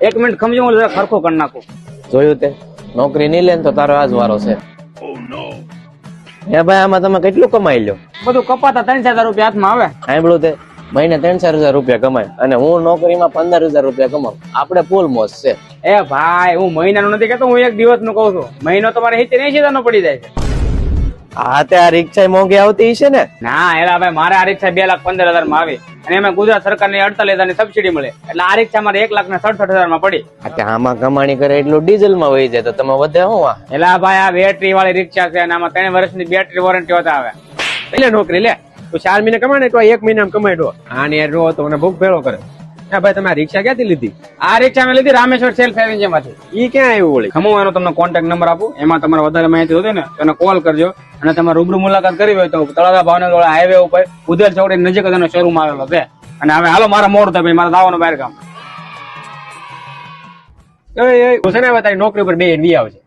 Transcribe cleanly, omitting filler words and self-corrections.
એક મિનિટ ખમજો, હું જરા ખરખો કરી નાખું. જોયું તે નોકરી નહીં લે ને તો તારો આજ વારો છે. હે ભાઈ, આમાં તમે કેટલું કમાઈ લ્યો? બધું કપાતા 3,000 રૂપિયા હાથમાં આવે. સાંભળ્યું તે મહિને 3,000 રૂપિયા કમાય અને હું નોકરીમાં 15,000 રૂપિયા કમાઉં. આપણે ફૂલ મોજ છે. એ ભાઈ, હું મહિનાનું નથી કહેતો, હું એક દિવસનું કહું છું. મહિનો તમારે 80,000 નો પડી જાય છે. હા, તે આ રિક્ષા મોંઘી આવતી છે ને? ના એલા ભાઈ, મારે આ રિક્ષા 2,15,000 માં આવી અને એમાં ગુજરાત સરકારની 48,000 ની સબસિડી મળે, એટલે આ રિક્ષા મારે 1,67,000 માં પડી. આમાં કમાણી કરે એટલું ડીઝલ માં વહી જાય તો તમે વધે શું? એલા ભાઈ, આ બેટરી વાળી રિક્ષા છે અને આમાં 3 વર્ષની બેટરી વોરંટી હોતા આવે. એટલે નોકરી લે તું 4 મહિને કમાય ને તો 1 મહિનામાં કમાય દો. આને યાર રો તો મને ભૂખ ભેળો કરે. હા ભાઈ, તમે આ રિક્ષા ક્યાંથી લીધી? આ રિક્ષા મેં લીધી રામેશ્વર સેલ્ફ એજન્સી માંથી. ઈ ક્યાં આવ્યું વળી? હું એનો તમને કોન્ટેક્ટ નંબર આપું, એમાં તમારે વધારે માહિતી હોય ને તો એને કોલ કરજો. અને તમારે રૂબરૂ મુલાકાત કરવી હોય તો તળાજા ભાવનગર હાઈવે ઉપર ઉધેર ચોકડી નજીક જ એનો શોરૂમ આવેલો છે. અને હવે હાલો, મારા મોડ થાય, મારે દાવાનું બહાર કામ. એ છે ને, હવે તારી નોકરી પર બે વી આવશે.